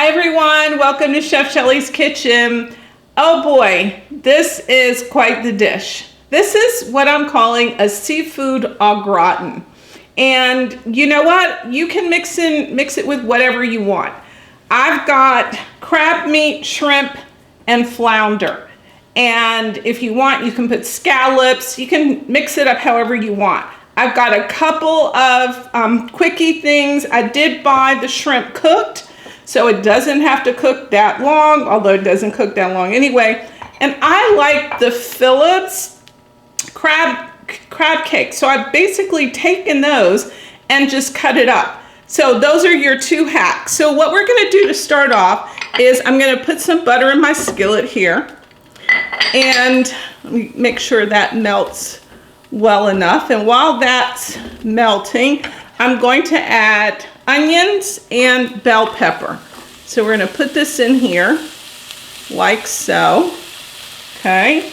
Hi everyone, welcome to Chef Shelley's Kitchen. Oh boy, this is quite the dish. This is what I'm calling a seafood au gratin. And you know what? You can mix it with whatever you want. I've got crab meat, shrimp, and flounder. And if you want, you can put scallops. You can mix it up however you want. I've got a couple of quickie things. I did buy the shrimp cooked, so it doesn't have to cook that long, although it doesn't cook that long anyway. And I like the Phillips crab cake. So I've basically taken those and just cut it up. So those are your two hacks. So what we're gonna do to start off is I'm gonna put some butter in my skillet here. And let me make sure that melts well enough. And while that's melting, I'm going to add onions and bell pepper. So we're going to put this in here like so. Okay.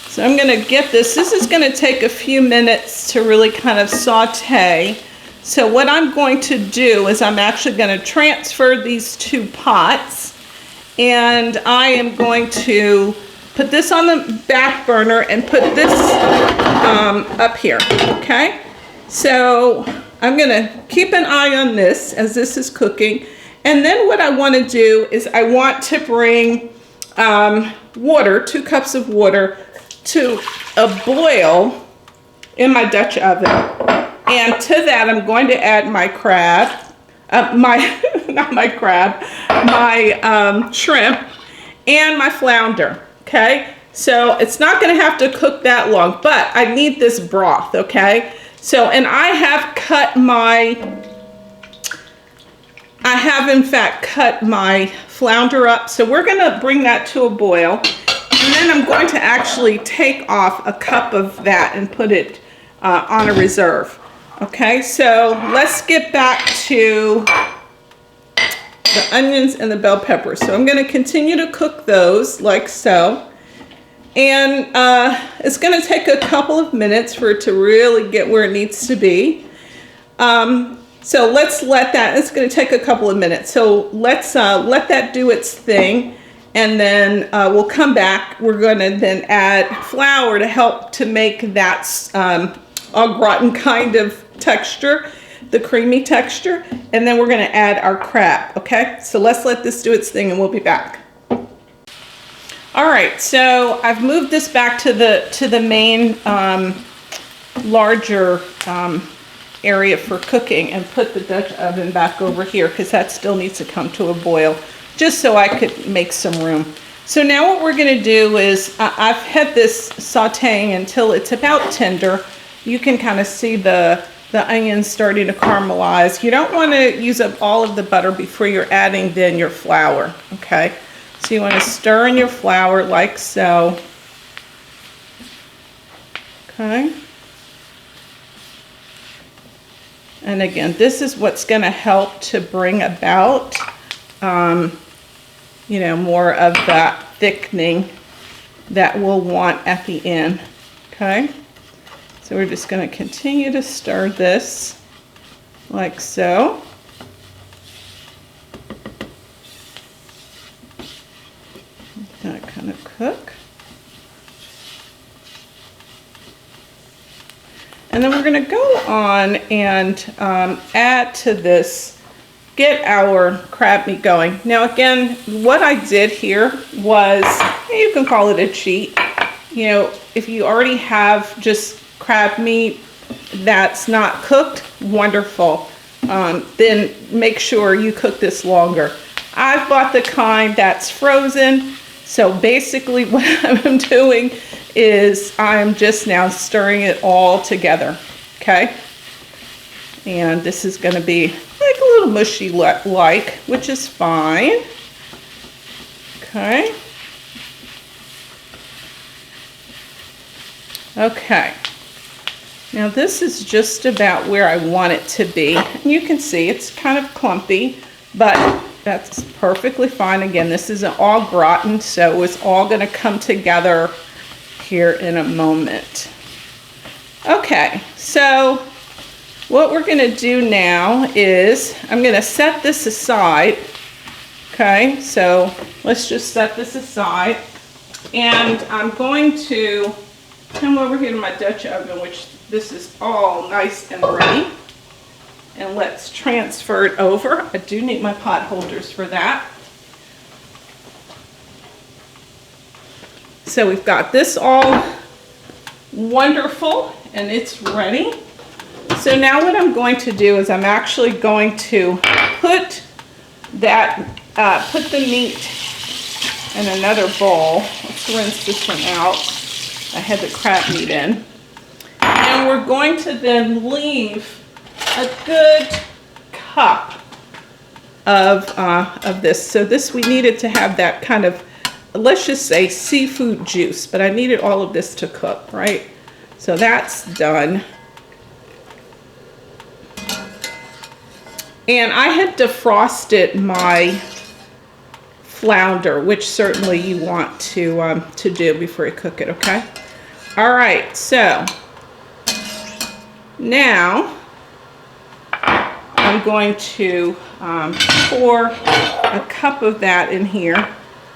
So I'm going to get this. This is going to take a few minutes to really kind of saute. So what I'm going to do is I'm actually going to transfer these two pots, and I am going to put this on the back burner and put this up here, okay? So I'm gonna keep an eye on this as this is cooking. And then what I wanna do is I want to bring water, 2 cups of water, to a boil in my Dutch oven. And to that, I'm going to add my crab, not my crab, my shrimp and my flounder. Okay, so it's not going to have to cook that long, but I need this broth, okay? So, and I have in fact cut my flounder up. So we're going to bring that to a boil, and then I'm going to actually take off a cup of that and put it on a reserve. Okay, so let's get back to the onions and the bell peppers. So I'm going to continue to cook those like so. And it's going to take a couple of minutes for it to really get where it needs to be. So let's let that, it's going to take a couple of minutes. So let's let that do its thing. And then we'll come back. We're going to then add flour to help to make that au gratin kind of texture, the creamy texture. And then we're going to add our crab, okay? So let's let this do its thing and we'll be back. All right, so I've moved this back to the main larger area for cooking and put the Dutch oven back over here because that still needs to come to a boil just so I could make some room. So now what we're going to do is I've had this sauteing until it's about tender. You can kind of see the onions starting to caramelize. You don't want to use up all of the butter before you're adding then your flour, okay? So you want to stir in your flour like so. Okay. And again, this is what's going to help to bring about, you know, more of that thickening that we'll want at the end. Okay. So we're just going to continue to stir this like so. That kind of cook. And then we're going to go on and add to this, get our crab meat going. Now again, what I did here was, you can call it a cheat. You know, if you already have just crab meat that's not cooked, wonderful. Then make sure you cook this longer. I've bought the kind that's frozen. So basically what I'm doing is I'm just now stirring it all together, okay? And this is going to be like a little mushy like, which is fine. Okay. Okay. Now this is just about where I want it to be. And you can see it's kind of clumpy, but that's perfectly fine. Again, this is an au gratin, so it's all going to come together here in a moment. Okay, so what we're going to do now is I'm going to set this aside Okay, so let's just set this aside. And I'm going to come over here to my Dutch oven, which this is all nice and ready. And let's transfer it over. I do need my pot holders for that. So we've got this all wonderful and it's ready. So now what I'm going to do is I'm actually going to put the meat in another bowl. Let's rinse this one out. I had the crab meat in. And we're going to then leave a good cup of this. So this, we needed to have that kind of, let's just say seafood juice, but I needed all of this to cook, right? So that's done. And I had defrosted my flounder, which certainly you want to do before you cook it, okay? All right, so now I'm going to pour a cup of that in here,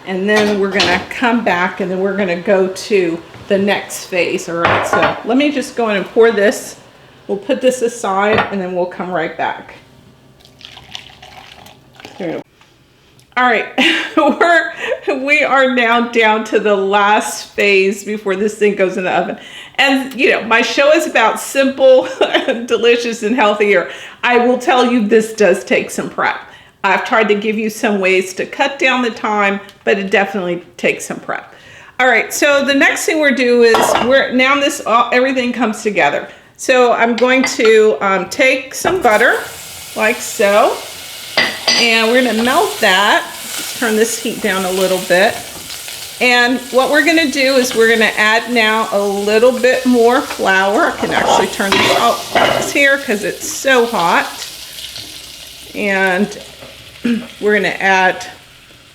and then we're gonna come back and then we're gonna go to the next phase, all right? So let me just go in and pour this. We'll put this aside and then we'll come right back. All right, we are now down to the last phase before this thing goes in the oven. And you know, my show is about simple, delicious, and healthier. I will tell you, this does take some prep. I've tried to give you some ways to cut down the time, but it definitely takes some prep. All right, so the next thing we're doing is everything comes together. So I'm going to take some butter, like so. And we're gonna melt that. Let's turn this heat down a little bit. And what we're gonna do is we're gonna add now a little bit more flour. I can actually turn this off here because it's so hot. And we're gonna add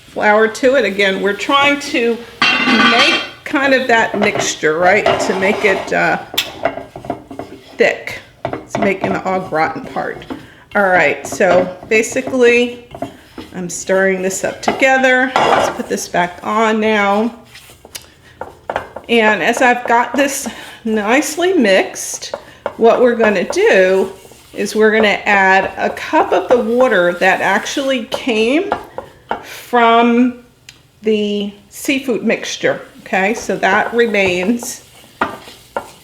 flour to it. Again, we're trying to make kind of that mixture, right? To make it thick. It's making the au gratin part. All right, so basically I'm stirring this up together. Let's put this back on now. And as I've got this nicely mixed, what we're gonna do is we're gonna add a cup of the water that actually came from the seafood mixture, okay? So that remains.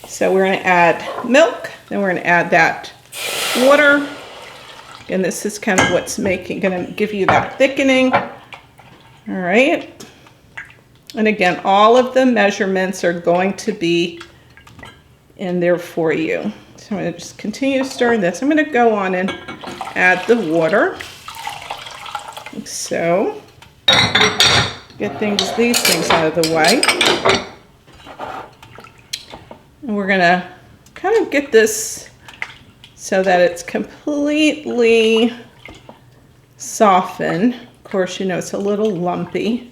So we're gonna add milk, then we're gonna add that water. And this is kind of what's gonna give you that thickening. All right. And again, all of the measurements are going to be in there for you. So I'm gonna just continue stirring this. I'm gonna go on and add the water. Like so. Get these things out of the way. And we're gonna kind of get this so that it's completely softened. Of course, you know, it's a little lumpy.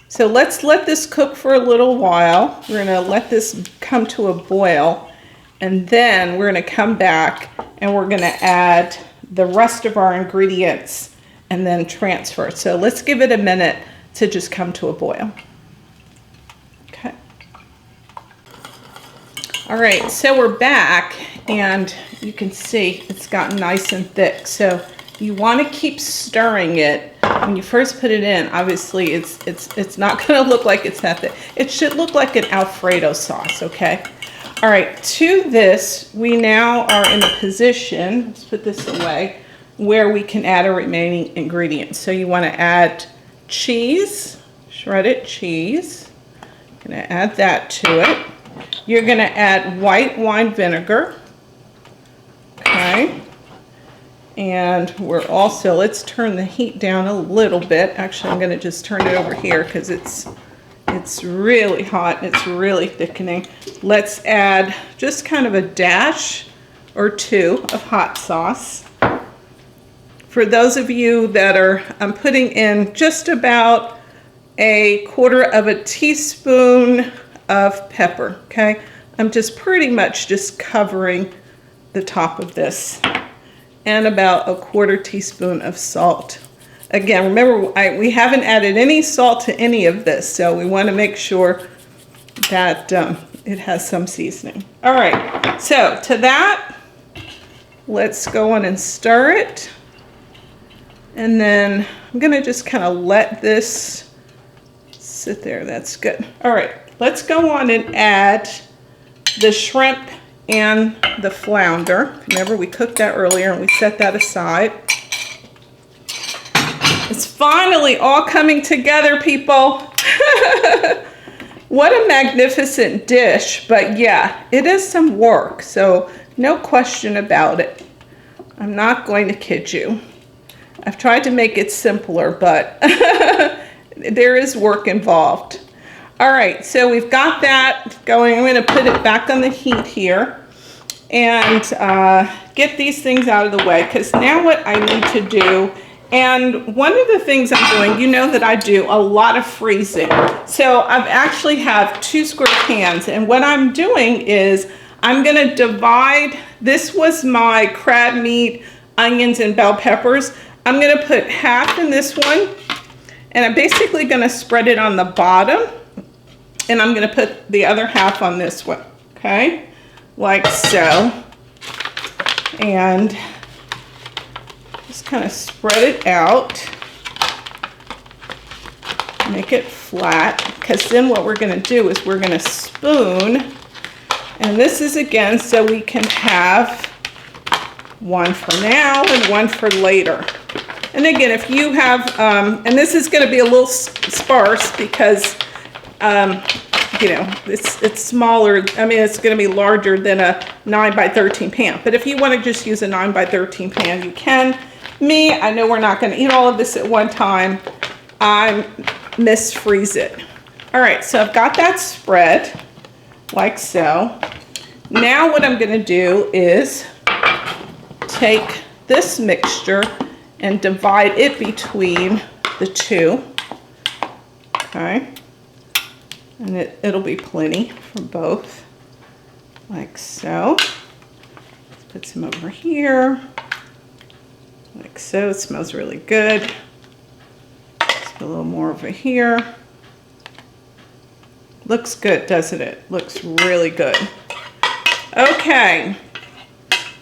So let's let this cook for a little while. We're gonna let this come to a boil, and then we're gonna come back and we're gonna add the rest of our ingredients and then transfer. So let's give it a minute to just come to a boil. Okay. All right, so we're back, and you can see it's gotten nice and thick. So you want to keep stirring it when you first put it in. Obviously, it's not going to look like it's that thick. It should look like an Alfredo sauce, okay? All right, to this, we now are in a position, let's put this away, where we can add our remaining ingredients. So you want to add cheese, shredded cheese. I'm going to add that to it. You're going to add white wine vinegar, okay? And we're also, let's turn the heat down a little bit. Actually, I'm going to just turn it over here because it's really hot. It's really thickening. Let's add just kind of a dash or two of hot sauce. For those of you that are, I'm putting in just about a quarter of a teaspoon of pepper, okay? I'm just pretty much just covering the top of this, and about a quarter teaspoon of salt. Again, remember, we haven't added any salt to any of this, so we want to make sure that it has some seasoning. All right, so to that, let's go on and stir it. And then I'm gonna just kind of let this sit there. That's good. All right, let's go on and add the shrimp and the flounder. Remember, we cooked that earlier and we set that aside. It's finally all coming together, people. What a magnificent dish. But yeah, it is some work, so no question about it. I'm not going to kid you. I've tried to make it simpler, but there is work involved. All right, so we've got that going. I'm going to put it back on the heat here and get these things out of the way, because now what I need to do, and one of the things I'm doing, you know that I do a lot of freezing. So I've actually have 2 square pans, and what I'm doing is I'm going to divide. This was my crab meat, onions, and bell peppers. I'm going to put half in this one, and I'm basically going to spread it on the bottom, and I'm going to put the other half on this one, okay? Like so. And just kind of spread it out. Make it flat, because then what we're going to do is we're going to spoon. And this is, again, so we can have one for now and one for later. And again, if you have, and this is going to be a little sparse because, you know, it's smaller. I mean, it's going to be larger than a 9 by 13 pan. But if you want to just use a 9 by 13 pan, you can. Me, I know we're not going to eat all of this at one time. I freeze it. All right, so I've got that spread like so. Now what I'm going to do is take this mixture and divide it between the two. Okay. And it'll be plenty for both, like so. Let's put some over here, like so. It smells really good. Let's put a little more over here. Looks good, doesn't it? Looks really good. Okay.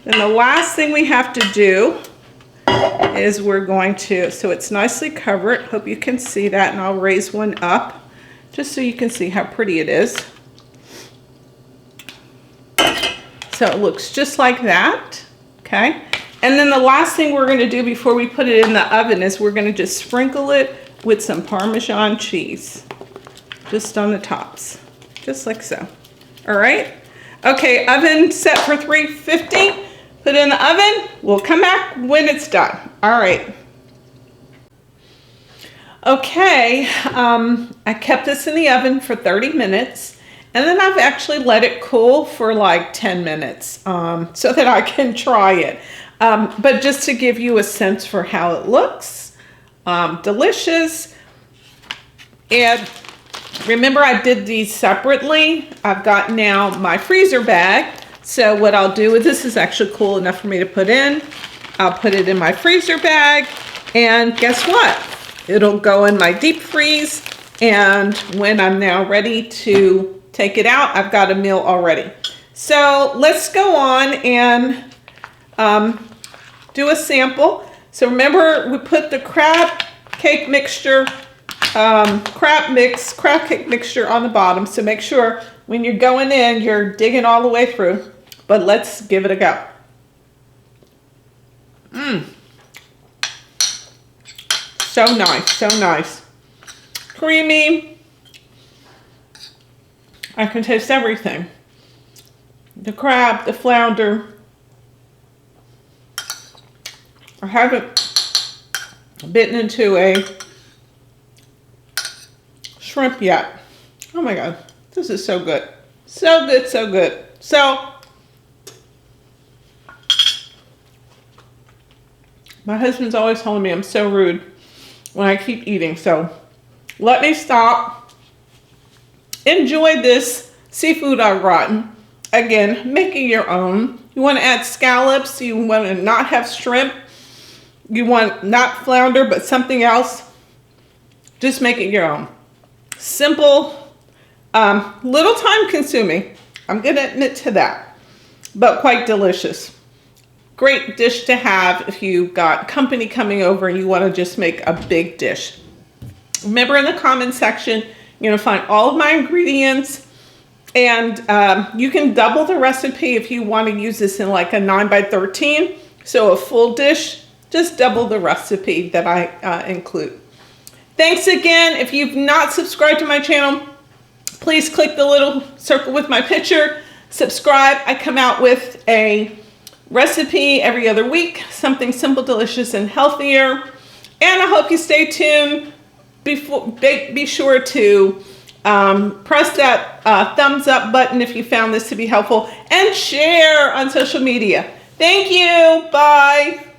Then the last thing we have to do is we're going to, so it's nicely covered. Hope you can see that, and I'll raise one up just so you can see how pretty it is. So it looks just like that, okay? And then the last thing we're gonna do before we put it in the oven is we're gonna just sprinkle it with some Parmesan cheese, just on the tops, just like so. All right? Okay, oven set for 350. Put it in the oven. We'll come back when it's done. All right. Okay, I kept this in the oven for 30 minutes, and then I've actually let it cool for like 10 minutes so that I can try it. But just to give you a sense for how it looks, delicious. And remember, I did these separately. I've got now my freezer bag. So what I'll do is, this is actually cool enough for me to put in. I'll put it in my freezer bag, and guess what? It'll go in my deep freeze, and when I'm now ready to take it out, I've got a meal already. So let's go on and do a sample. So remember, we put the crab cake mixture, crab cake mixture on the bottom. So make sure when you're going in, you're digging all the way through. But let's give it a go. So nice, so nice. Creamy. I can taste everything. The crab, the flounder. I haven't bitten into a shrimp yet. Oh my God, this is so good. So good, so good. So, my husband's always telling me I'm so rude when I keep eating, so let me stop. Enjoy this seafood au gratin. Again, make it your own. You want to add scallops, you want to not have shrimp, you want not flounder, but something else, just make it your own. Simple, little time consuming. I'm going to admit to that, but quite delicious. Great dish to have if you got company coming over and you want to just make a big dish. Remember, in the comment section, you're going to find all of my ingredients, and you can double the recipe if you want to use this in like a 9x13. So a full dish, just double the recipe that I include. Thanks again. If you've not subscribed to my channel, please click the little circle with my picture. Subscribe. I come out with a recipe every other week, something simple, delicious, and healthier. And I hope you stay tuned. Be sure to press that thumbs up button if you found this to be helpful, and share on social media. Thank you. Bye.